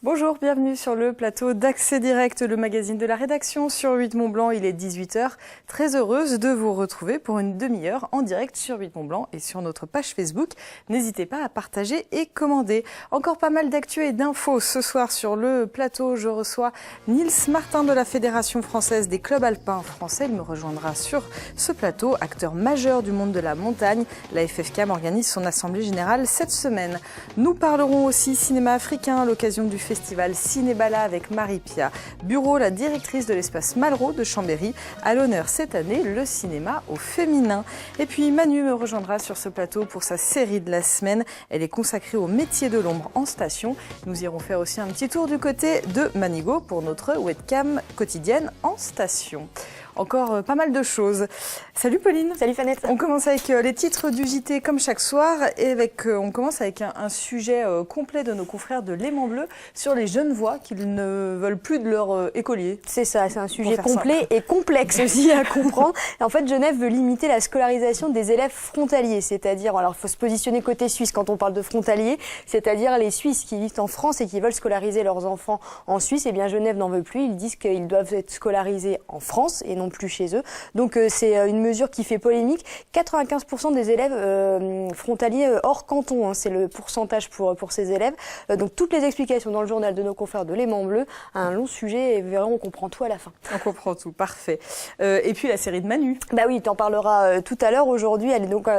Bonjour, bienvenue sur le plateau d'Accès Direct, le magazine de la rédaction sur 8 Mont-Blanc. Il est 18 h. Très heureuse de vous retrouver pour une demi-heure en direct sur 8 Mont-Blanc et sur notre page Facebook. N'hésitez pas à partager et commander. Encore pas mal d'actu et d'infos ce soir sur le plateau. Je reçois Nils Martin de la Fédération française des clubs alpins français. Il me rejoindra sur ce plateau, acteur majeur du monde de la montagne. La FFCAM organise son assemblée générale cette semaine. Nous parlerons aussi cinéma africain à l'occasion du festival Cinébala avec Marie-Pia Bureau, la directrice de l'espace Malraux de Chambéry. À l'honneur cette année, le cinéma au féminin. Et puis Manu me rejoindra sur ce plateau pour sa série de la semaine. Elle est consacrée au métier de l'ombre en station. Nous irons faire aussi un petit tour du côté de Manigo pour notre webcam quotidienne en station. Encore pas mal de choses. Salut Pauline. Salut Fanette. On commence avec les titres du JT comme chaque soir et on commence avec un sujet complet de nos confrères de Léman Bleu sur les jeunes voix qui ne veulent plus de leur écolier. C'est ça, c'est un sujet complet et complexe aussi à comprendre. Et en fait, Genève veut limiter la scolarisation des élèves frontaliers, c'est-à-dire, alors il faut se positionner côté suisse quand on parle de frontaliers, c'est-à-dire les Suisses qui vivent en France et qui veulent scolariser leurs enfants en Suisse. Et bien Genève n'en veut plus, ils disent qu'ils doivent être scolarisés en France et non plus chez eux. Donc c'est une mesure qui fait polémique. 95% des élèves frontaliers hors canton, hein, c'est le pourcentage pour ces élèves. Donc toutes les explications dans le journal de nos confrères de Léman Bleu, un long sujet et verrons, on comprend tout à la fin. On comprend tout, parfait. Et puis la série de Manu. Bah oui, tu en parleras tout à l'heure. Aujourd'hui,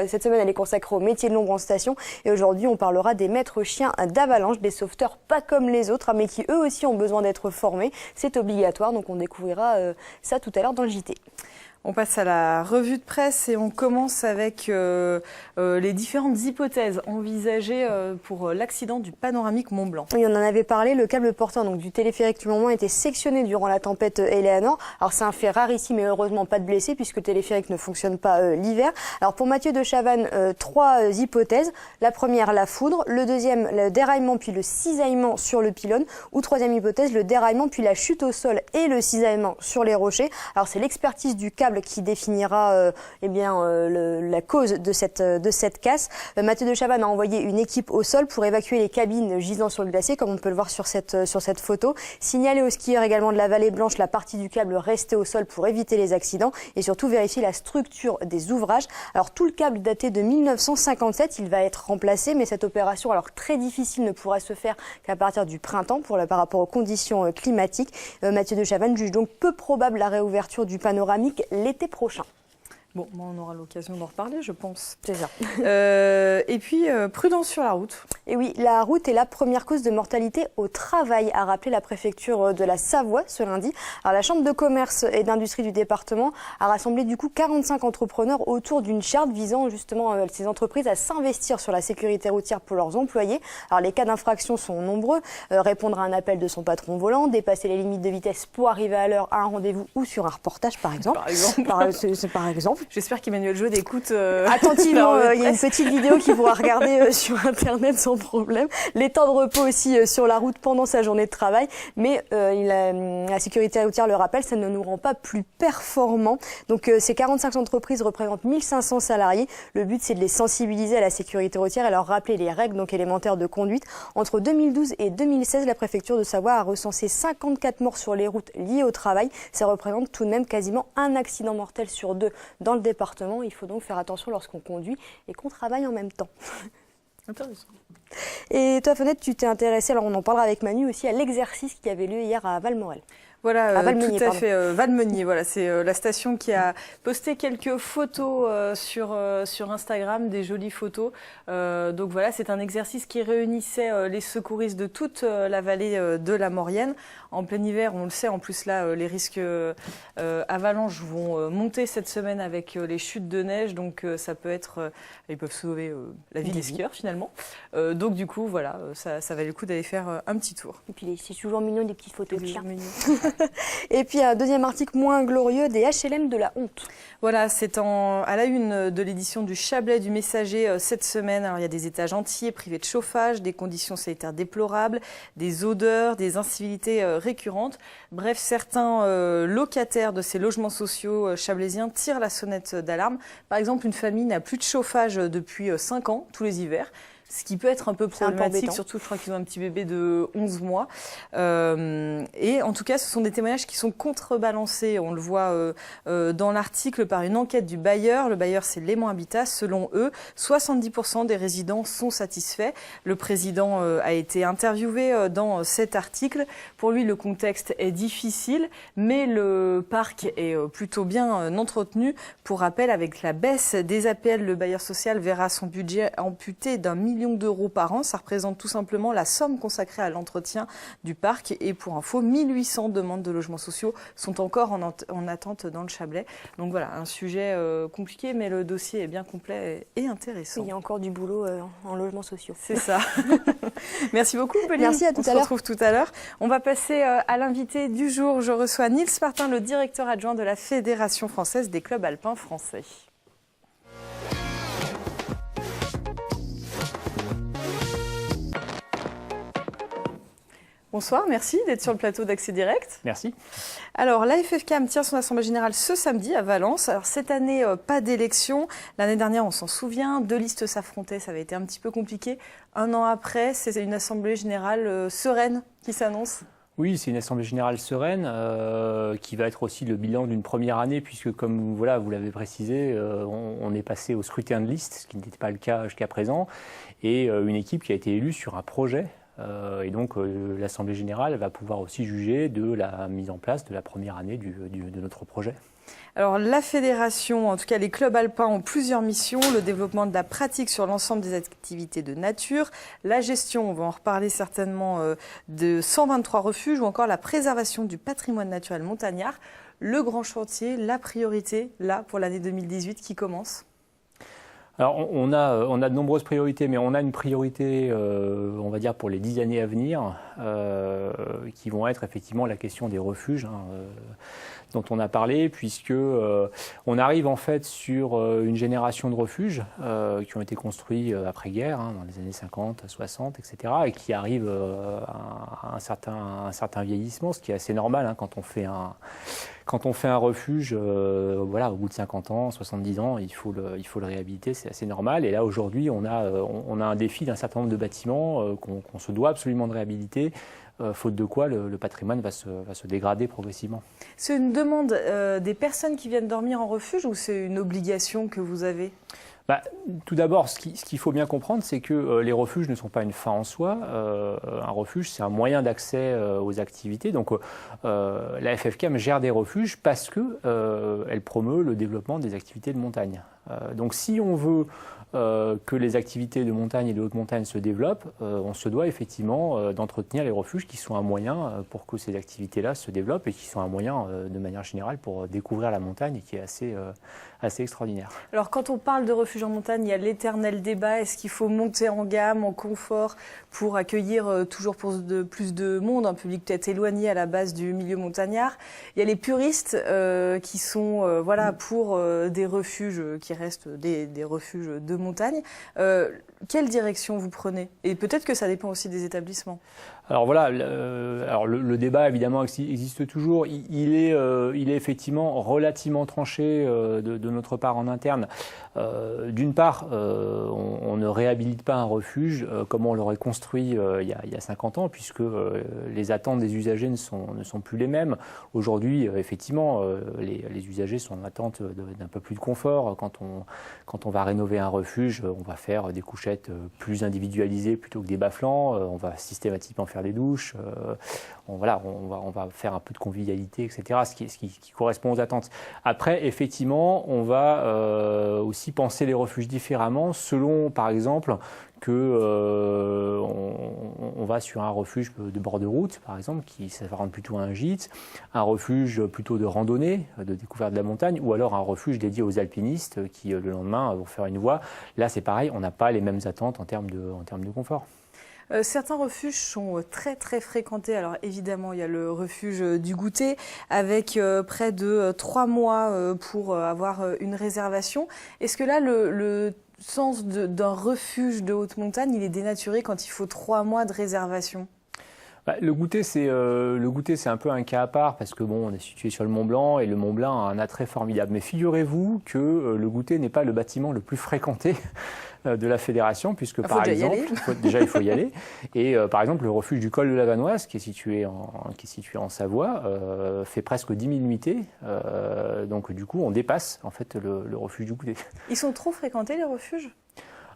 cette semaine, elle est consacrée au métier de l'ombre en station. Et aujourd'hui, on parlera des maîtres chiens d'avalanche, des sauveteurs pas comme les autres, mais qui eux aussi ont besoin d'être formés. C'est obligatoire, donc on découvrira ça tout à l'heure dans le JT. On passe à la revue de presse et on commence avec les différentes hypothèses envisagées pour l'accident du panoramique Mont-Blanc. Oui, on en avait parlé, le câble porteur du téléphérique du Mont-Blanc a été sectionné durant la tempête Eleanor. Alors c'est un fait rarissime mais heureusement pas de blessés puisque le téléphérique ne fonctionne pas l'hiver. Alors pour Mathieu de Chavannes, trois hypothèses. La première, la foudre. Le deuxième, le déraillement puis le cisaillement sur le pylône. Ou troisième hypothèse, le déraillement puis la chute au sol et le cisaillement sur les rochers. Alors c'est l'expertise du câble qui définira la cause de cette casse. Mathieu de Chavannes a envoyé une équipe au sol pour évacuer les cabines gisant sur le glacier, comme on peut le voir sur cette photo. Signaler aux skieurs également de la Vallée Blanche la partie du câble restée au sol pour éviter les accidents et surtout vérifier la structure des ouvrages. Alors tout le câble daté de 1957, il va être remplacé, mais cette opération, alors très difficile, ne pourra se faire qu'à partir du printemps par rapport aux conditions climatiques. Mathieu de Chavannes juge donc peu probable la réouverture du panoramique l'été prochain. Bon, on aura l'occasion d'en reparler, je pense. C'est ça. Et puis, prudence sur la route. Et oui, la route est la première cause de mortalité au travail, a rappelé la préfecture de la Savoie ce lundi. Alors, la Chambre de commerce et d'industrie du département a rassemblé du coup 45 entrepreneurs autour d'une charte visant justement ces entreprises à s'investir sur la sécurité routière pour leurs employés. Alors, les cas d'infraction sont nombreux. Répondre à un appel de son patron volant, dépasser les limites de vitesse pour arriver à l'heure à un rendez-vous ou sur un reportage, par exemple. Par exemple. J'espère qu'Emmanuel Jaude écoute attentivement. Il y a une petite vidéo qu'il pourra regarder sur Internet sans problème. Les temps de repos aussi sur la route pendant sa journée de travail. Mais la sécurité routière le rappelle, ça ne nous rend pas plus performants. Donc ces 45 entreprises représentent 1500 salariés. Le but, c'est de les sensibiliser à la sécurité routière et leur rappeler les règles donc élémentaires de conduite. Entre 2012 et 2016, la préfecture de Savoie a recensé 54 morts sur les routes liées au travail. Ça représente tout de même quasiment un accident mortel sur deux dans le département. Il faut donc faire attention lorsqu'on conduit et qu'on travaille en même temps. Intéressant. Et toi, Fenêtre, tu t'es intéressée, alors on en parlera avec Manu aussi, à l'exercice qui avait lieu hier à Valmorel. Voilà, tout à fait. Valmeunier, voilà, c'est la station qui a posté quelques photos sur Instagram, des jolies photos. Donc voilà, c'est un exercice qui réunissait les secouristes de toute la vallée de la Maurienne. En plein hiver, on le sait, en plus là, les risques avalanches vont monter cette semaine avec les chutes de neige. Donc ça peut être, ils peuvent sauver la vie des skieurs finalement. Donc du coup, voilà, ça valait le coup d'aller faire un petit tour. Et puis c'est toujours mignon des petites photos de chiens. Et puis un deuxième article moins glorieux, des HLM de la honte. Voilà, c'est à la une de l'édition du Chablais du Messager cette semaine. Alors il y a des étages entiers privés de chauffage, des conditions sanitaires déplorables, des odeurs, des incivilités récurrentes. Bref, certains locataires de ces logements sociaux chablaisiens tirent la sonnette d'alarme. Par exemple, une famille n'a plus de chauffage depuis 5 ans, tous les hivers. Ce qui peut être un peu problématique, surtout je crois qu'ils ont un petit bébé de 11 mois. Et en tout cas, ce sont des témoignages qui sont contrebalancés. On le voit dans l'article par une enquête du bailleur. Le bailleur, c'est Léman Habitat. Selon eux, 70% des résidents sont satisfaits. Le président a été interviewé dans cet article. Pour lui, le contexte est difficile, mais le parc est plutôt bien entretenu. Pour rappel, avec la baisse des APL, le bailleur social verra son budget amputé d'1 million d'euros par an. Ça représente tout simplement la somme consacrée à l'entretien du parc. Et pour info, 1800 demandes de logements sociaux sont encore en attente dans le Chablais. Donc voilà, un sujet compliqué, mais le dossier est bien complet et intéressant. Il y a encore du boulot en logements sociaux. C'est ça. Merci beaucoup, Pauline. Merci, à tout à l'heure. On se retrouve tout à l'heure. On va passer à l'invité du jour. Je reçois Nils Martin, le directeur adjoint de la Fédération française des clubs alpins français. Bonsoir, merci d'être sur le plateau d'Accès Direct. Merci. Alors, la FFCAM tient son assemblée générale ce samedi à Valence. Alors, cette année, pas d'élection. L'année dernière, on s'en souvient, 2 listes s'affrontaient, ça avait été un petit peu compliqué. Un an après, c'est une assemblée générale sereine qui s'annonce. Oui, c'est une assemblée générale sereine qui va être aussi le bilan d'une première année puisque, comme vous l'avez précisé, on est passé au scrutin de liste, ce qui n'était pas le cas jusqu'à présent, et une équipe qui a été élue sur un projet. Et donc, l'Assemblée générale va pouvoir aussi juger de la mise en place de la première année de notre projet. Alors, la fédération, en tout cas les clubs alpins, ont plusieurs missions. Le développement de la pratique sur l'ensemble des activités de nature, la gestion, on va en reparler certainement, de 123 refuges ou encore la préservation du patrimoine naturel montagnard. Le grand chantier, la priorité, là, pour l'année 2018 qui commence. Alors, on a de nombreuses priorités, mais on a une priorité, on va dire, pour les 10 années à venir, qui vont être effectivement la question des refuges, dont on a parlé, puisque on arrive en fait sur une génération de refuges qui ont été construits après-guerre, dans les années 50, 60, etc., et qui arrivent à un certain vieillissement, ce qui est assez normal quand on fait un refuge, au bout de 50 ans, 70 ans, il faut le réhabiliter, c'est assez normal. Et là, aujourd'hui, on a un défi d'un certain nombre de bâtiments qu'on se doit absolument de réhabiliter, faute de quoi le patrimoine va se dégrader progressivement. C'est une demande des personnes qui viennent dormir en refuge ou c'est une obligation que vous avez ? Tout d'abord, ce qu'il faut bien comprendre, c'est que les refuges ne sont pas une fin en soi. Un refuge, c'est un moyen d'accès aux activités. Donc, la FFCAM gère des refuges parce qu'elle promeut le développement des activités de montagne. Donc, si on veut que les activités de montagne et de haute montagne se développent, on se doit effectivement d'entretenir les refuges qui sont un moyen pour que ces activités-là se développent et qui sont un moyen, de manière générale, pour découvrir la montagne et qui est assez extraordinaire. Alors, quand on parle de refuge en montagne, il y a l'éternel débat. Est-ce qu'il faut monter en gamme, en confort, pour accueillir toujours plus de monde, un public peut-être éloigné à la base du milieu montagnard? Il y a les puristes qui sont pour des refuges qui restent des refuges de montagne. Quelle direction vous prenez? Et peut-être que ça dépend aussi des établissements. Alors le débat évidemment existe toujours. Il est effectivement relativement tranché de notre part en interne. D'une part, on ne réhabilite pas un refuge comme on l'aurait construit il y a 50 ans, puisque les attentes des usagers ne sont plus les mêmes. Aujourd'hui, effectivement, les usagers sont en attente d'un peu plus de confort. Quand on va rénover un refuge, on va faire des couchettes plus individualisées plutôt que des bas-flancs. On va systématiquement faire des douches. On va faire un peu de convivialité, etc., ce qui correspond aux attentes. Après, effectivement, on va aussi penser les refuges différemment selon, par exemple, que on va sur un refuge de bord de route, par exemple, qui s'apparente plutôt à un gîte, un refuge plutôt de randonnée, de découverte de la montagne, ou alors un refuge dédié aux alpinistes qui, le lendemain, vont faire une voie. Là, c'est pareil, on n'a pas les mêmes attentes en termes de confort. Certains refuges sont très très fréquentés. Alors évidemment, il y a le refuge du Goûter avec près de 3 mois pour avoir une réservation. Est-ce que là, le sens d'un refuge de haute montagne, il est dénaturé quand il faut 3 mois de réservation? Le Goûter, c'est un peu un cas à part parce que on est situé sur le Mont Blanc et le Mont Blanc a un attrait formidable. Mais figurez-vous que le Goûter n'est pas le bâtiment le plus fréquenté de la fédération, puisque par exemple, il faut y aller. Et par exemple, le refuge du col de la Vanoise, qui est situé en Savoie, fait presque 10 000 nuitées. Donc du coup, on dépasse en fait le refuge du Goudet. Ils sont trop fréquentés, les refuges ?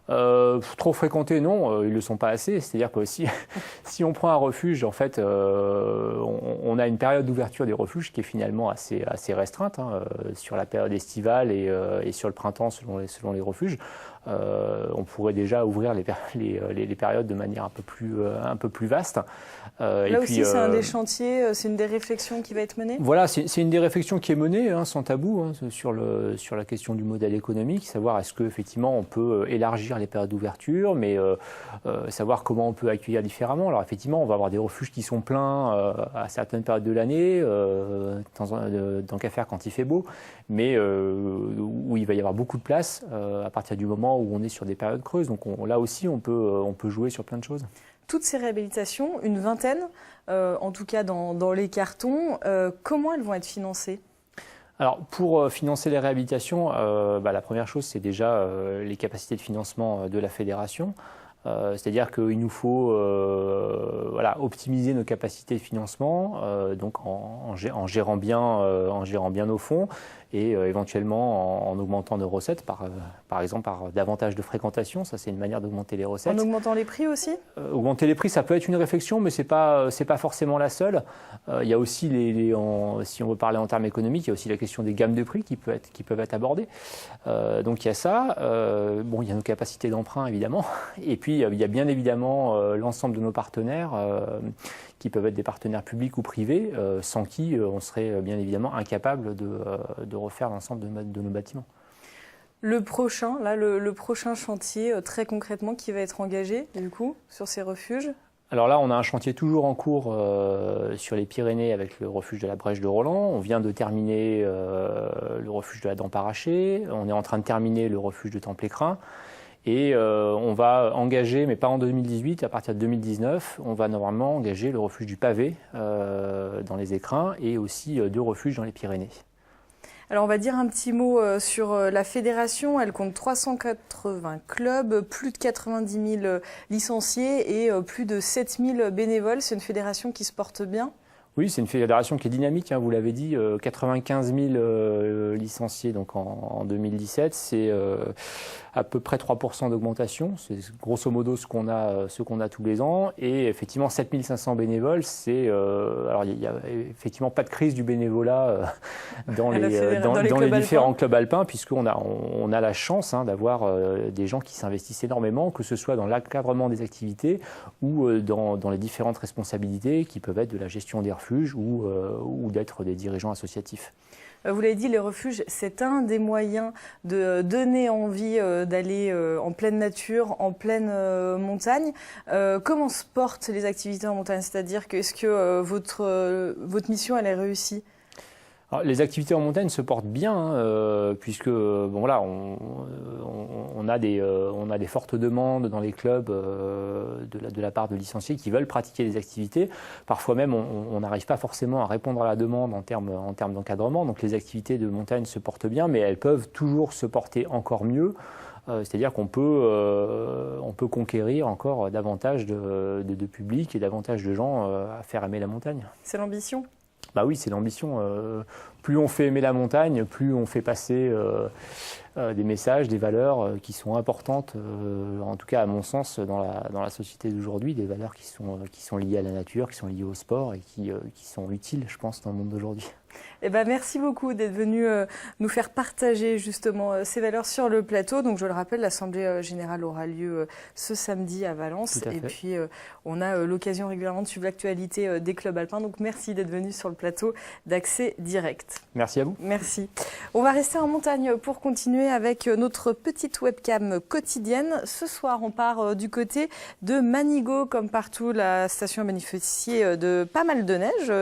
Trop fréquentés, non, ils ne le sont pas assez. C'est-à-dire que si on prend un refuge, en fait, on a une période d'ouverture des refuges qui est finalement assez restreinte, sur la période estivale et sur le printemps selon les refuges. On pourrait déjà ouvrir les périodes de manière un peu plus vaste. Là aussi, c'est un des chantiers, c'est une des réflexions qui va être menée ? Voilà, c'est une des réflexions qui est menée, sans tabou, sur la question du modèle économique, savoir est-ce qu'effectivement on peut élargir les périodes d'ouverture, mais savoir comment on peut accueillir différemment. Alors effectivement, on va avoir des refuges qui sont pleins à certaines périodes de l'année, tant qu'à faire quand il fait beau, mais où il va y avoir beaucoup de place à partir du moment où on est sur des périodes creuses. Donc là aussi, on peut jouer sur plein de choses. Toutes ces réhabilitations, une vingtaine, en tout cas dans les cartons, comment elles vont être financées ? Alors, pour financer les réhabilitations, la première chose, c'est déjà les capacités de financement de la fédération. C'est-à-dire qu'il nous faut optimiser nos capacités de financement, donc en gérant bien nos fonds et éventuellement en augmentant nos recettes, par exemple par davantage de fréquentation. Ça, c'est une manière d'augmenter les recettes. En augmentant les prix aussi ? Augmenter les prix, ça peut être une réflexion, mais c'est pas forcément la seule. Il y a aussi, si on veut parler en termes économiques, il y a aussi la question des gammes de prix qui peuvent être abordées. Donc il y a ça. Il y a nos capacités d'emprunt, évidemment. Et puis, il y a bien évidemment l'ensemble de nos partenaires, qui peuvent être des partenaires publics ou privés, sans qui on serait bien évidemment incapable de refaire l'ensemble de nos bâtiments. Le prochain chantier, très concrètement, qui va être engagé, du coup, sur ces refuges ? Alors là, on a un chantier toujours en cours sur les Pyrénées avec le refuge de la Brèche de Roland. On vient de terminer le refuge de la Dent Arrachée. On est en train de terminer le refuge de Temple-Écrin. Et on va engager, mais pas en 2018, à partir de 2019, on va normalement engager le refuge du Pavé dans les Écrins et aussi 2 refuges dans les Pyrénées. Alors on va dire un petit mot sur la fédération. Elle compte 380 clubs, plus de 90 000 licenciés et plus de 7 000 bénévoles. C'est une fédération qui se porte bien ? Oui, c'est une fédération qui est dynamique, vous l'avez dit, 95 000 licenciés donc en 2017, c'est à peu près 3% d'augmentation, c'est grosso modo ce qu'on a tous les ans, et effectivement 7 500 bénévoles, alors il n'y a effectivement pas de crise du bénévolat dans les différents clubs alpins, puisqu'on a la chance d'avoir des gens qui s'investissent énormément, que ce soit dans l'encadrement des activités ou dans les différentes responsabilités qui peuvent être de la gestion des refuges ou d'être des dirigeants associatifs. Vous l'avez dit, les refuges, c'est un des moyens de donner envie d'aller en pleine nature, en pleine montagne. Comment se portent les activités en montagne ? C'est-à-dire que est-ce que votre mission, elle est réussie ? Alors, les activités en montagne se portent bien, puisque on a des fortes demandes dans les clubs de la part de licenciés qui veulent pratiquer des activités. Parfois même, on n'arrive pas forcément à répondre à la demande en termes d'encadrement. Donc les activités de montagne se portent bien, mais elles peuvent toujours se porter encore mieux. C'est-à-dire qu'on peut conquérir encore davantage de public et davantage de gens à faire aimer la montagne. C'est l'ambition ? Bah oui, c'est l'ambition. Plus on fait aimer la montagne, plus on fait passer des messages, des valeurs qui sont importantes, en tout cas à mon sens, dans la société d'aujourd'hui, des valeurs qui sont liées à la nature, qui sont liées au sport et qui sont utiles, je pense, dans le monde d'aujourd'hui. Eh ben, merci beaucoup d'être venu nous faire partager justement ces valeurs sur le plateau. Donc je le rappelle, l'Assemblée générale aura lieu ce samedi à Valence. Et puis on a l'occasion régulièrement de suivre l'actualité des clubs alpins. Donc merci d'être venu sur le plateau d'Accès Direct. Merci à vous. Merci. On va rester en montagne pour continuer avec notre petite webcam quotidienne. Ce soir, on part du côté de Manigot. Comme partout, la station a bénéficié de pas mal de neige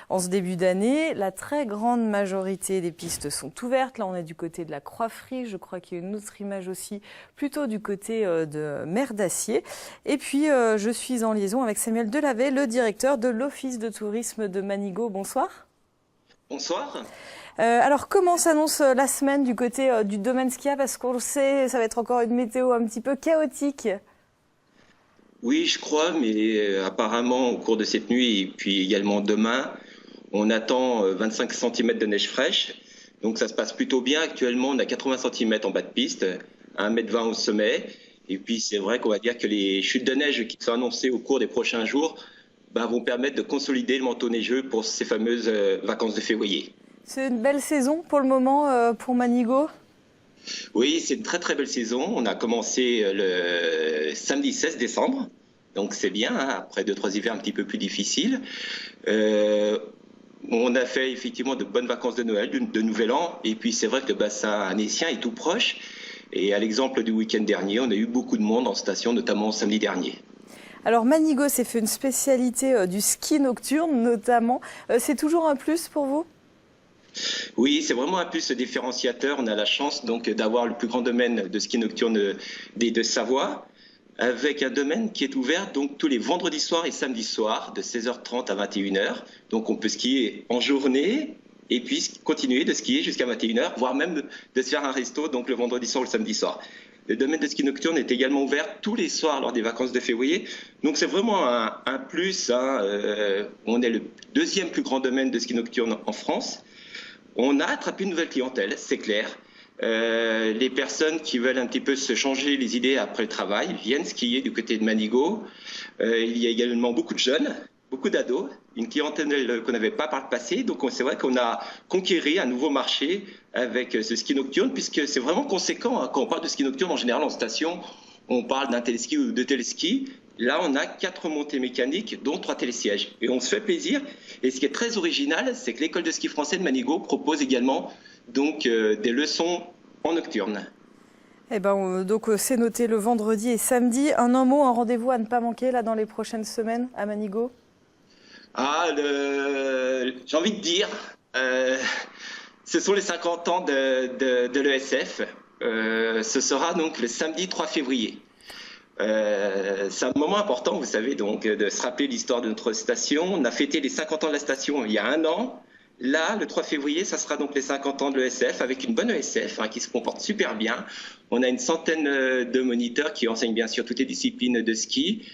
en ce début d'année. La très grande majorité des pistes sont ouvertes. Là, on est du côté de la Croix-Frie. Je crois qu'il y a une autre image aussi, plutôt du côté de Mer d'Acier. Et puis, je suis en liaison avec Samuel Delavet, le directeur de l'Office de tourisme de Manigot. Bonsoir. Bonsoir. Alors, comment s'annonce la semaine du côté du domaine skiable? Parce qu'on le sait, ça va être encore une météo un petit peu chaotique. Oui, je crois, mais apparemment, au cours de cette nuit et puis également demain, on attend 25 cm de neige fraîche. Donc ça se passe plutôt bien. Actuellement, on a 80 cm en bas de piste, 1,20 m au sommet. Et puis c'est vrai qu'on va dire que les chutes de neige qui sont annoncées au cours des prochains jours vont permettre de consolider le manteau neigeux pour ces fameuses vacances de février. C'est une belle saison pour le moment pour Manigo. Oui, c'est une très très belle saison. On a commencé le samedi 16 décembre, donc c'est bien, hein, après 2-3 hivers un petit peu plus difficiles. On a fait effectivement de bonnes vacances de Noël, de Nouvel An, et puis c'est vrai que le bassin annécien est tout proche. Et à l'exemple du week-end dernier, on a eu beaucoup de monde en station, notamment samedi dernier. Alors Manigo s'est fait une spécialité du ski nocturne notamment. C'est toujours un plus pour vous? Oui, c'est vraiment un plus différenciateur. On a la chance donc d'avoir le plus grand domaine de ski nocturne des Deux-Savoie, avec un domaine qui est ouvert donc tous les vendredis soirs et samedis soirs de 16h30 à 21h. Donc on peut skier en journée et puis continuer de skier jusqu'à 21h, voire même de se faire un resto donc le vendredi soir ou le samedi soir. Le domaine de ski nocturne est également ouvert tous les soirs lors des vacances de février. Donc c'est vraiment un plus. Hein. On est le deuxième plus grand domaine de ski nocturne en France. On a attrapé une nouvelle clientèle, c'est clair. Les personnes qui veulent un petit peu se changer les idées après le travail viennent skier du côté de Manigo. Il y a également beaucoup de jeunes, beaucoup d'ados, une clientèle qu'on n'avait pas par le passé. Donc c'est vrai qu'on a conquéri un nouveau marché avec ce ski nocturne, puisque c'est vraiment conséquent. Hein. Quand on parle de ski nocturne, en général en station, on parle d'un téléski ou de téléski. Là, on a 4 montées mécaniques, dont 3 télésièges. Et on se fait plaisir. Et ce qui est très original, c'est que l'école de ski français de Manigo propose également donc, des leçons en nocturne. Eh ben, donc c'est noté le vendredi et samedi. Un mot, un rendez-vous à ne pas manquer là dans les prochaines semaines à Manigo? J'ai envie de dire, ce sont les 50 ans de l'ESF. Ce sera donc le samedi 3 février. C'est un moment important, vous savez, donc, de se rappeler l'histoire de notre station. On a fêté les 50 ans de la station il y a 1 an. Là, le 3 février, ça sera donc les 50 ans de l'ESF, avec une bonne ESF qui se comporte super bien. On a une centaine de moniteurs qui enseignent bien sûr toutes les disciplines de ski.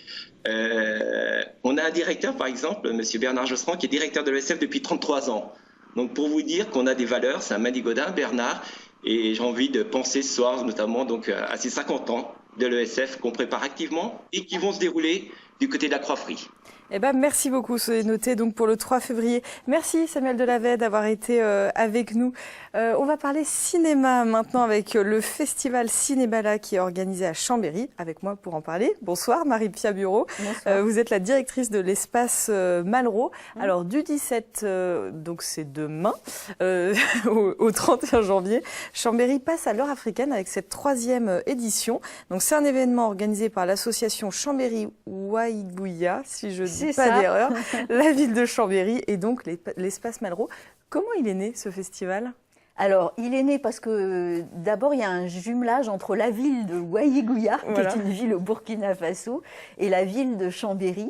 On a un directeur, par exemple, monsieur Bernard Josserand, qui est directeur de l'ESF depuis 33 ans. Donc pour vous dire qu'on a des valeurs, c'est un manigodin, Bernard, et j'ai envie de penser ce soir notamment donc, à ces 50 ans de l'ESF qu'on prépare activement et qui vont se dérouler du côté de la Croix-Frie. Eh ben, merci beaucoup, c'est noté donc pour le 3 février. Merci Samuel Delavet d'avoir été avec nous. On va parler cinéma maintenant avec le festival Cinébala qui est organisé à Chambéry. Avec moi pour en parler. Bonsoir Marie-Pia Bureau. Vous êtes la directrice de l'espace Malraux. Alors du 17, donc c'est demain, au 31 janvier, Chambéry passe à l'heure africaine avec cette 3e édition. Donc c'est un événement organisé par l'association Chambéry Waïgouya, si je dis pas d'erreur, la ville de Chambéry et donc l'espace Malraux. Comment il est né ce festival ? Alors, il est né parce que d'abord, il y a un jumelage entre la ville de Ouaïgouya, qui est une ville au Burkina Faso, et la ville de Chambéry.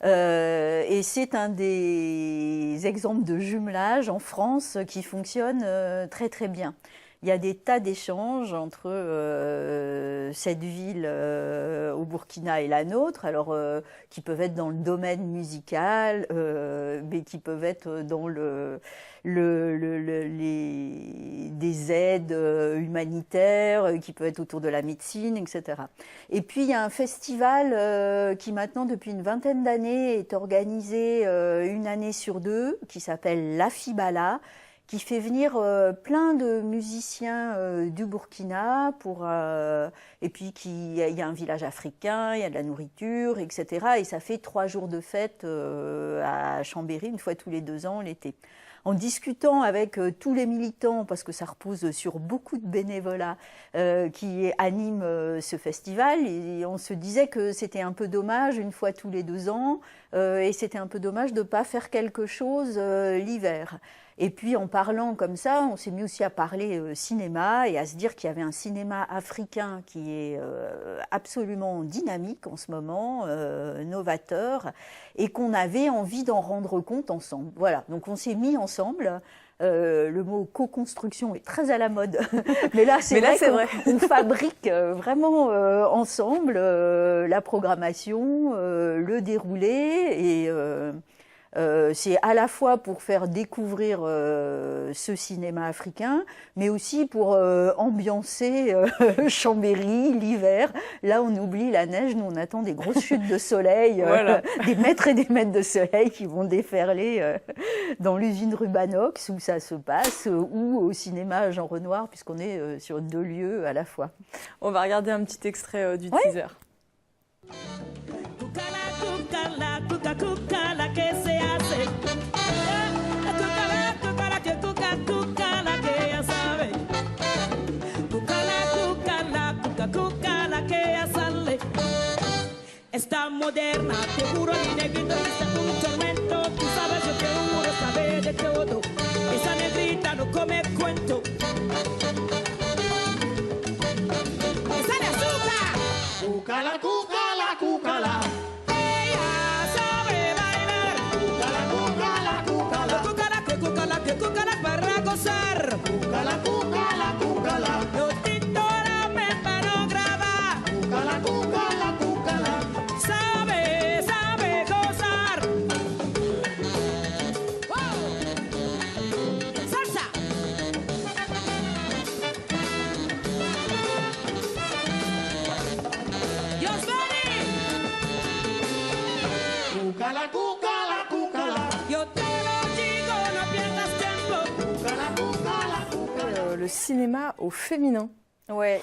Et c'est un des exemples de jumelage en France qui fonctionne très très bien. Il y a des tas d'échanges entre cette ville au Burkina et la nôtre, alors qui peuvent être dans le domaine musical, mais qui peuvent être dans des aides humanitaires, qui peuvent être autour de la médecine, etc. Et puis il y a un festival qui maintenant depuis une vingtaine d'années est organisé une année sur 2, qui s'appelle l'Afibala, qui fait venir plein de musiciens du Burkina et puis il y a un village africain, il y a de la nourriture, etc. Et ça fait 3 jours de fête à Chambéry, une fois tous les 2 ans l'été. En discutant avec tous les militants, parce que ça repose sur beaucoup de bénévolat qui animent ce festival, et on se disait que c'était un peu dommage, une fois tous les 2 ans, et c'était un peu dommage de ne pas faire quelque chose l'hiver. Et puis en parlant comme ça, on s'est mis aussi à parler cinéma et à se dire qu'il y avait un cinéma africain qui est absolument dynamique en ce moment, novateur, et qu'on avait envie d'en rendre compte ensemble. Voilà, donc on s'est mis ensemble Le mot co-construction est très à la mode, mais là c'est vrai qu'on fabrique vraiment ensemble la programmation, le déroulé, et c'est à la fois pour faire découvrir ce cinéma africain, mais aussi pour ambiancer Chambéry l'hiver. Là, on oublie la neige, nous on attend des grosses chutes de soleil, voilà. Des mètres et des mètres de soleil qui vont déferler dans l'usine Rubanox où ça se passe, ou au cinéma Jean Renoir, puisqu'on est sur 2 lieux à la fois. On va regarder un petit extrait du teaser. Esta moderna, te juro mi negrito, es un tormento. Tú sabes yo que uno sabe de todo. Esa negrita no come cuento. Esa de azúcar. Cúcala, cúcala, cúcala. Ella sabe bailar. Cúcala, cúcala, cúcala. Cúcala, que cúcala, que cúcala para gozar. Cúcala, cúcala, cúcala. Lotito la me para grabar. Cúcala, cúcala, cúcala. Sabe gozar. Wow. Salsa. Dios Benny. Cúcala, cúcala, cúcala. Yo te lo digo, no pierdas tiempo. Cúcala, cúcala, cúcala. Le cinéma au féminin. Ouais.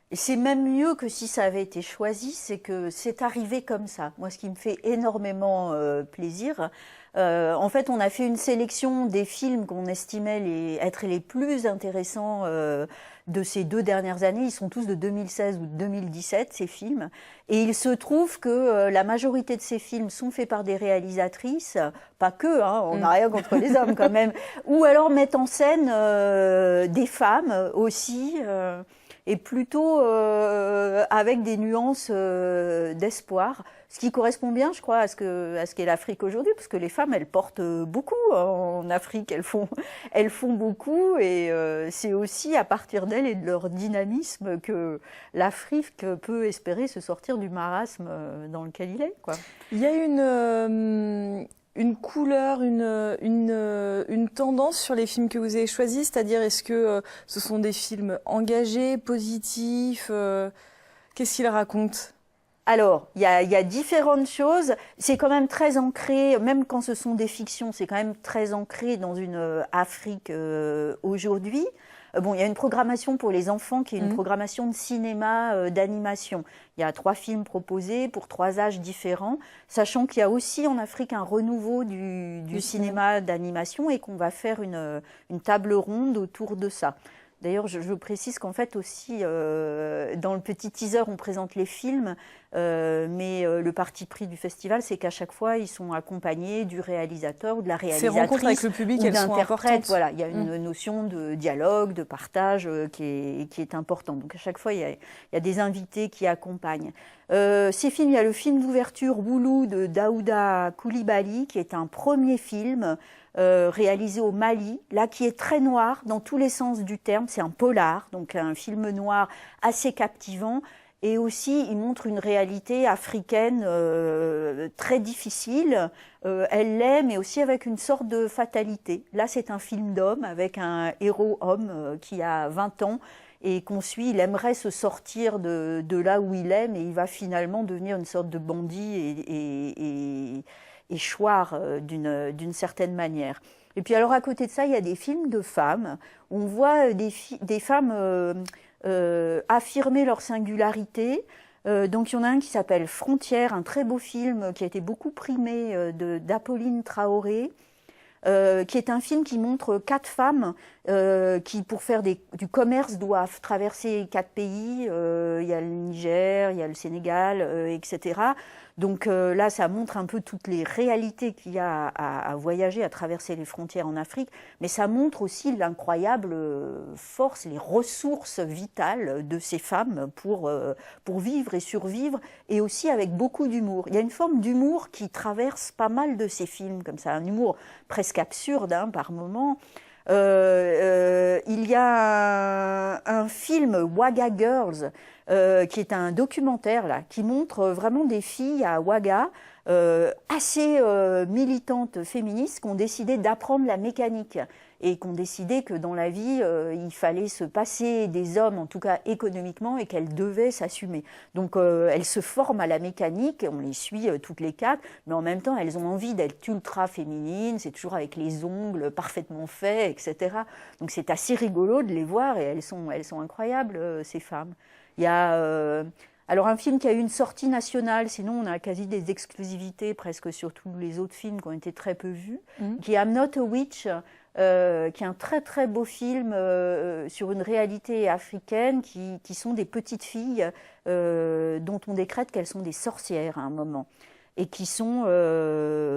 Et c'est même mieux que si ça avait été choisi, c'est que c'est arrivé comme ça. Moi, ce qui me fait énormément plaisir, en fait, on a fait une sélection des films qu'on estimait être les plus intéressants de ces 2 dernières années. Ils sont tous de 2016 ou de 2017, ces films. Et il se trouve que la majorité de ces films sont faits par des réalisatrices, pas que, hein, on n'a rien contre les hommes quand même, ou alors mettent en scène des femmes aussi, et plutôt avec des nuances d'espoir, ce qui correspond bien, je crois, à ce qu'est l'Afrique aujourd'hui, parce que les femmes, elles portent beaucoup en Afrique, elles font beaucoup, et c'est aussi à partir d'elles et de leur dynamisme que l'Afrique peut espérer se sortir du marasme dans lequel il est, quoi. Il y a une couleur, une tendance sur les films que vous avez choisis, c'est-à-dire est-ce que ce sont des films engagés, positifs, qu'est-ce qu'ils racontent ? Alors, il y a différentes choses. C'est quand même très ancré, même quand ce sont des fictions, c'est quand même très ancré dans une Afrique aujourd'hui. Bon, il y a une programmation pour les enfants qui est une programmation de cinéma, d'animation. Il y a 3 films proposés pour 3 âges différents, sachant qu'il y a aussi en Afrique un renouveau du cinéma d'animation et qu'on va faire une table ronde autour de ça. D'ailleurs, je précise qu'en fait aussi, dans le petit teaser, on présente les films, mais le parti pris du festival, c'est qu'à chaque fois, ils sont accompagnés du réalisateur ou de la réalisatrice. Ces rencontres avec le public, elles sont importantes. Voilà, il y a une notion de dialogue, de partage qui est importante. Donc à chaque fois, il y a des invités qui accompagnent. Ces films, il y a le film d'ouverture Boulou de Daouda Coulibaly, qui est un premier film réalisé au Mali, là qui est très noir dans tous les sens du terme. C'est un polar, donc un film noir assez captivant. Et aussi, il montre une réalité africaine très difficile. Elle l'est, mais aussi avec une sorte de fatalité. Là, c'est un film d'homme avec un héros homme qui a 20 ans et qu'on suit. Il aimerait se sortir de là où il est, mais il va finalement devenir une sorte de bandit et choir d'une certaine manière. Et puis alors à côté de ça, il y a des films de femmes. On voit des femmes affirmer leur singularité. Donc il y en a un qui s'appelle Frontières, un très beau film qui a été beaucoup primé d'Apolline Traoré, qui est un film qui montre 4 femmes qui, pour faire du commerce, doivent traverser 4 pays. Il y a le Niger, il y a le Sénégal, etc. Donc là, ça montre un peu toutes les réalités qu'il y a à voyager, à traverser les frontières en Afrique, mais ça montre aussi l'incroyable force, les ressources vitales de ces femmes pour vivre et survivre, et aussi avec beaucoup d'humour. Il y a une forme d'humour qui traverse pas mal de ces films, comme ça, un humour presque absurde par moments. Il y a un film Wagga Girls qui est un documentaire là, qui montre vraiment des filles à Wagga assez militantes féministes qui ont décidé d'apprendre la mécanique et qui ont décidé que dans la vie, il fallait se passer des hommes, en tout cas économiquement, et qu'elles devaient s'assumer. Donc elles se forment à la mécanique, on les suit toutes les 4, mais en même temps, elles ont envie d'être ultra féminines, c'est toujours avec les ongles parfaitement faits, etc. Donc c'est assez rigolo de les voir, et elles sont incroyables, ces femmes. Il y a... alors un film qui a eu une sortie nationale, sinon on a quasi des exclusivités presque sur tous les autres films qui ont été très peu vus, qui est I'm Not a Witch, qui est un très très beau film sur une réalité africaine qui sont des petites filles dont on décrète qu'elles sont des sorcières à un moment et qui sont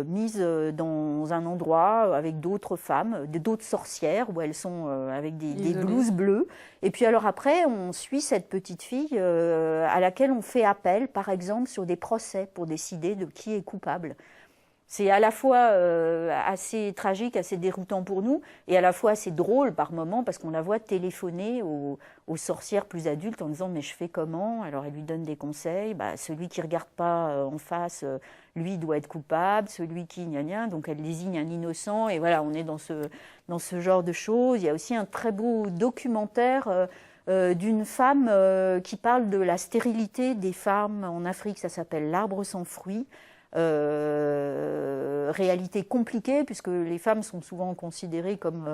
mises dans un endroit avec d'autres femmes, d'autres sorcières, où elles sont avec des blouses bleues. Et puis alors après, on suit cette petite fille à laquelle on fait appel, par exemple, sur des procès pour décider de qui est coupable. C'est à la fois assez tragique, assez déroutant pour nous, et à la fois assez drôle par moments, parce qu'on la voit téléphoner aux sorcières plus adultes en disant « mais je fais comment ?» Alors elle lui donne des conseils, celui qui ne regarde pas en face, lui doit être coupable, celui qui gna gna, donc elle désigne un innocent, et voilà, on est dans ce genre de choses. Il y a aussi un très beau documentaire d'une femme qui parle de la stérilité des femmes en Afrique, ça s'appelle « L'arbre sans fruits ». Réalité compliquée puisque les femmes sont souvent considérées comme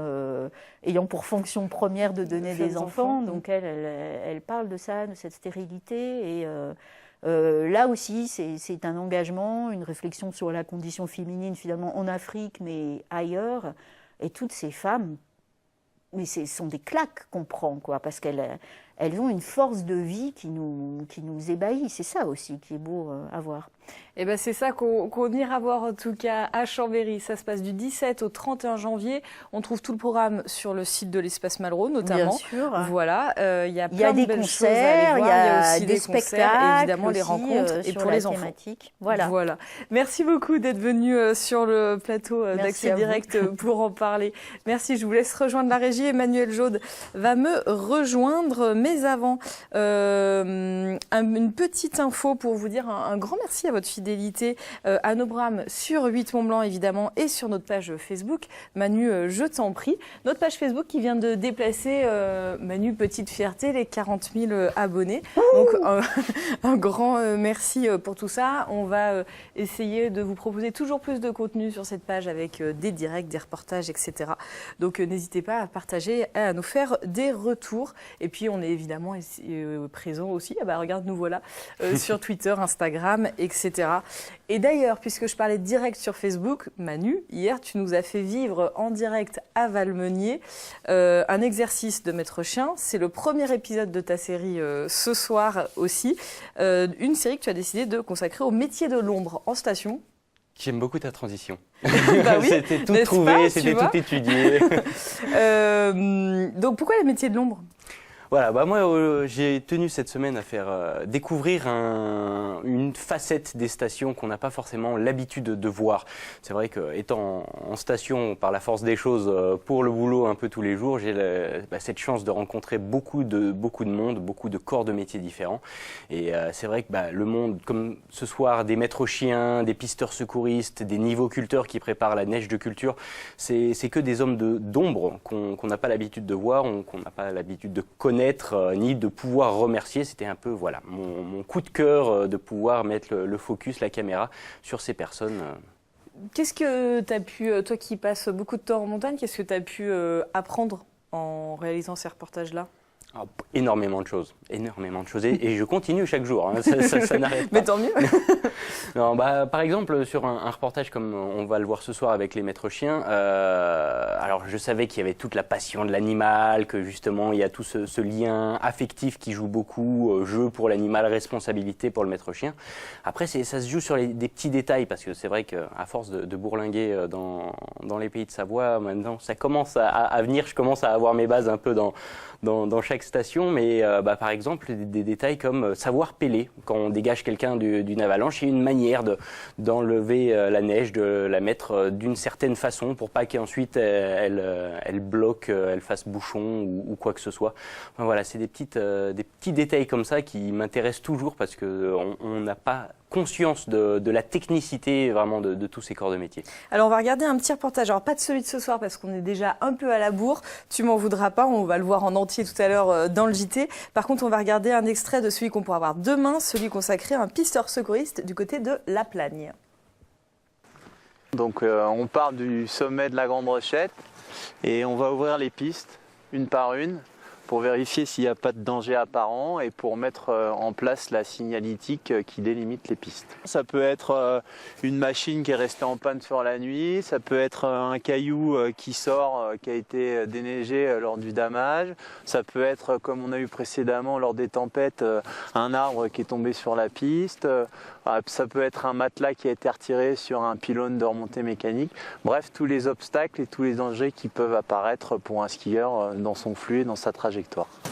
ayant pour fonction première de donner des enfants. Donc elle parle de ça, de cette stérilité et là aussi c'est un engagement, une réflexion sur la condition féminine finalement en Afrique mais ailleurs, et toutes ces femmes, mais ce sont des claques qu'on prend quoi, parce qu'elles ont une force de vie qui nous ébahit. C'est ça aussi qui est beau à voir. Et ben c'est ça qu'on ira voir en tout cas à Chambéry. Ça se passe du 17 au 31 janvier. On trouve tout le programme sur le site de l'Espace Malraux notamment. Bien sûr. Voilà, il y a plein de des belles concerts, choses à aller voir. il y a aussi des spectacles, et évidemment les aussi, rencontres et sur pour la les enfants. thématique. Voilà. Merci beaucoup d'être venu sur le plateau d'Accès Direct pour en parler. Merci, je vous laisse rejoindre la régie. Emmanuel Jaude va me rejoindre, mais avant, une petite info pour vous dire un grand merci à votre fidélité à nos programmes sur 8 Mont Blanc évidemment et sur notre page Facebook. Manu, je t'en prie. Notre page Facebook qui vient de déplacer, Manu, petite fierté, les 40 000 abonnés. Donc un grand merci pour tout ça. On va essayer de vous proposer toujours plus de contenu sur cette page avec des directs, des reportages, etc. Donc n'hésitez pas à partager, à nous faire des retours. Et puis on est évidemment présent aussi, regarde, nous voilà, sur Twitter, Instagram, etc. Et d'ailleurs, puisque je parlais de direct sur Facebook, Manu, hier, tu nous as fait vivre en direct à Valmenier un exercice de maître chien. C'est le premier épisode de ta série ce soir aussi. Une série que tu as décidé de consacrer au métier de l'ombre en station. J'aime beaucoup ta transition. Bah oui, c'était tout trouvé, c'était tout étudié. Donc pourquoi le métier de l'ombre ? Voilà, moi j'ai tenu cette semaine à faire découvrir une facette des stations qu'on n'a pas forcément l'habitude de voir. C'est vrai qu'étant en station par la force des choses pour le boulot un peu tous les jours, j'ai cette chance de rencontrer beaucoup de monde, beaucoup de corps de métiers différents. Et c'est vrai que le monde, comme ce soir, des maîtres chiens, des pisteurs secouristes, des niveauculteurs qui préparent la neige de culture, c'est que des hommes d'ombre qu'on n'a pas l'habitude de voir, qu'on n'a pas l'habitude de connaître, ni de pouvoir remercier. C'était un peu mon coup de cœur de pouvoir mettre le focus, la caméra sur ces personnes. Qu'est-ce que tu as pu, toi qui passes beaucoup de temps en montagne, qu'est-ce que tu as pu apprendre en réalisant ces reportages-là ? Énormément de choses et je continue chaque jour, ça n'arrête pas. Mais tant mieux. Non, par exemple, sur un reportage comme on va le voir ce soir avec les maîtres chiens, alors je savais qu'il y avait toute la passion de l'animal, que justement il y a tout ce lien affectif qui joue beaucoup, jeu pour l'animal, responsabilité pour le maître chien. Après, ça se joue sur des petits détails, parce que c'est vrai qu'à force de bourlinguer dans les pays de Savoie, maintenant ça commence à venir, je commence à avoir mes bases un peu dans chaque chaque station, mais par exemple des détails comme savoir peler. Quand on dégage quelqu'un d'une avalanche, il y a une manière d'enlever la neige, de la mettre d'une certaine façon pour pas qu'ensuite elle bloque, elle fasse bouchon ou quoi que ce soit. Enfin, voilà, c'est des petits détails comme ça qui m'intéressent toujours parce qu'on n'a pas conscience de la technicité vraiment de tous ces corps de métier. Alors on va regarder un petit reportage, alors pas de celui de ce soir parce qu'on est déjà un peu à la bourre, tu m'en voudras pas, on va le voir en entier tout à l'heure dans le JT. Par contre on va regarder un extrait de celui qu'on pourra voir demain, celui consacré à un pisteur secouriste du côté de La Plagne. Donc on part du sommet de la Grande Rochette et on va ouvrir les pistes une par une pour vérifier s'il n'y a pas de danger apparent et pour mettre en place la signalétique qui délimite les pistes. Ça peut être une machine qui est restée en panne sur la nuit, ça peut être un caillou qui sort, qui a été déneigé lors du damage, ça peut être, comme on a eu précédemment lors des tempêtes, un arbre qui est tombé sur la piste, ça peut être un matelas qui a été retiré sur un pylône de remontée mécanique. Bref, tous les obstacles et tous les dangers qui peuvent apparaître pour un skieur dans son flux et dans sa trajectoire.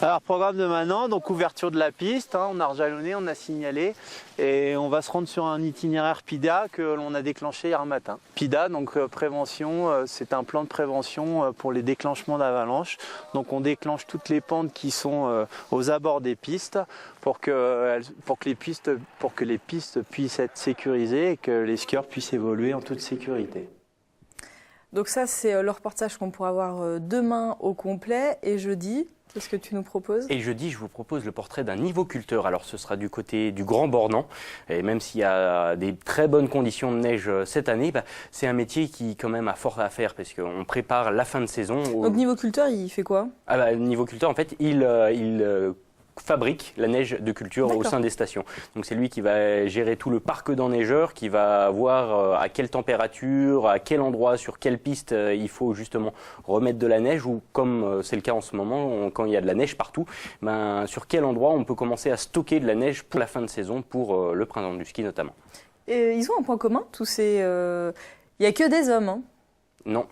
Alors, programme de maintenant, donc ouverture de la piste, on a rejalonné, on a signalé et on va se rendre sur un itinéraire PIDA que l'on a déclenché hier matin. PIDA, donc prévention, c'est un plan de prévention pour les déclenchements d'avalanche. Donc on déclenche toutes les pentes qui sont aux abords des pistes pour que les pistes puissent être sécurisées et que les skieurs puissent évoluer en toute sécurité. Donc ça c'est le reportage qu'on pourra voir demain au complet et jeudi. Qu'est-ce que tu nous proposes? Et jeudi, je vous propose le portrait d'un nivoculteur. Alors, ce sera du côté du Grand Bornand. Et même s'il y a des très bonnes conditions de neige cette année, c'est un métier qui, quand même, a fort à faire parce qu'on prépare la fin de saison. Donc, nivoculteur, il fait quoi? Le nivoculteur, en fait, il fabrique la neige de culture au sein des stations. Donc c'est lui qui va gérer tout le parc d'enneigeurs, qui va voir à quelle température, à quel endroit, sur quelle piste il faut justement remettre de la neige ou comme c'est le cas en ce moment, quand il y a de la neige partout, sur quel endroit on peut commencer à stocker de la neige pour la fin de saison, pour le printemps du ski notamment. Et ils ont un point commun, tous ces... Il n'y a que des hommes, hein. Non,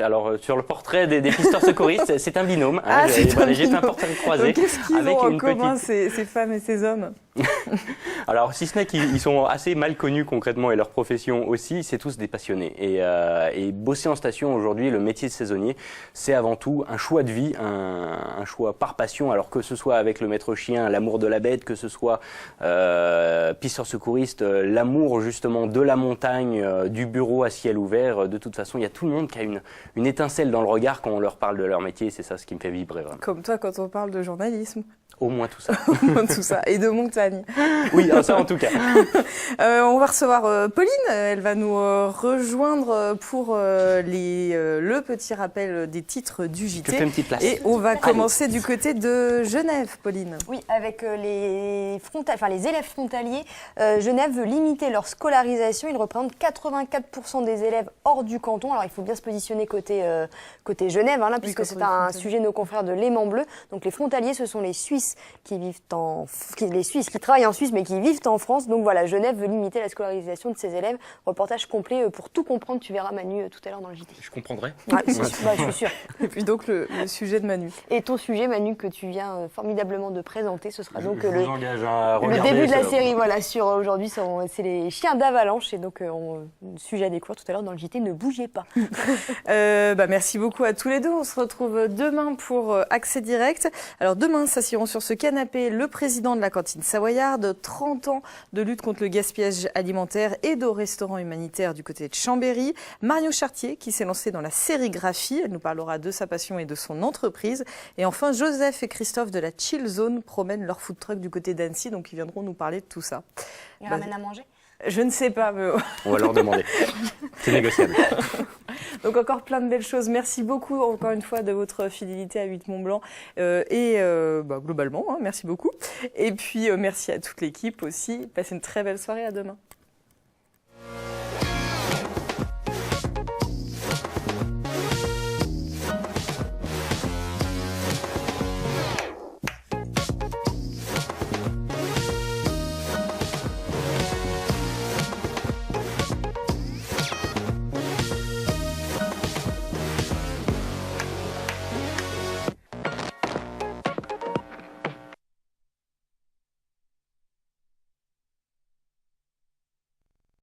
alors sur le portrait des pisteurs secouristes, c'est un binôme. J'ai fait un portrait croisé. Qu'est-ce qu'ils ont en commun, ces femmes et ces hommes? Alors, si ce n'est qu'ils sont assez mal connus concrètement et leur profession aussi, c'est tous des passionnés. Et bosser en station aujourd'hui, le métier de saisonnier, c'est avant tout un choix de vie, un choix par passion. Alors que ce soit avec le maître chien, l'amour de la bête, que ce soit pisteur secouriste, l'amour justement de la montagne, du bureau à ciel ouvert. De toute façon, il y a tout le monde qui a une étincelle dans le regard quand on leur parle de leur métier. C'est ça ce qui me fait vibrer vraiment. Comme toi quand on parle de journalisme. Au moins tout ça. Au moins tout ça. Et de montagne. Oui, ça en tout cas. On va recevoir Pauline. Elle va nous rejoindre pour le petit rappel des titres du JT. Je fais une petite place. Et on va commencer du côté de Genève, Pauline. Oui, avec les élèves frontaliers, Genève veut limiter leur scolarisation. Ils représentent 84% des élèves hors du canton. Alors il faut bien se positionner côté Genève, là, puisque c'est un sujet de nos confrères de Léman Bleu. Donc les frontaliers, ce sont les Suisses les Suisses qui travaillent en Suisse mais qui vivent en France. Donc voilà, Genève veut limiter la scolarisation de ses élèves. Reportage complet pour tout comprendre, tu verras Manu tout à l'heure dans le JT. Je comprendrai. Je suis sûre. Et puis donc le sujet de Manu. Et ton sujet Manu que tu viens formidablement de présenter, ce sera donc le début de la série. Voilà, aujourd'hui c'est les chiens d'avalanche et donc sujet à découvrir tout à l'heure dans le JT. Ne bougez pas. Merci beaucoup à tous les deux. On se retrouve demain pour Accès Direct. Alors demain, s'assiront sur ce canapé le président de la cantine savoyarde, 30 ans de lutte contre le gaspillage alimentaire et de restaurants humanitaires du côté de Chambéry. Mario Chartier qui s'est lancé dans la sérigraphie. Elle nous parlera de sa passion et de son entreprise. Et enfin, Joseph et Christophe de la Chill Zone promènent leur food truck du côté d'Annecy. Donc ils viendront nous parler de tout ça. Ils ramènent à manger? Je ne sais pas, mais... On va leur demander. C'est négociable. Donc encore plein de belles choses. Merci beaucoup encore une fois de votre fidélité à 8 Mont Blanc globalement, merci beaucoup. Et puis merci à toute l'équipe aussi. Passez une très belle soirée, à demain.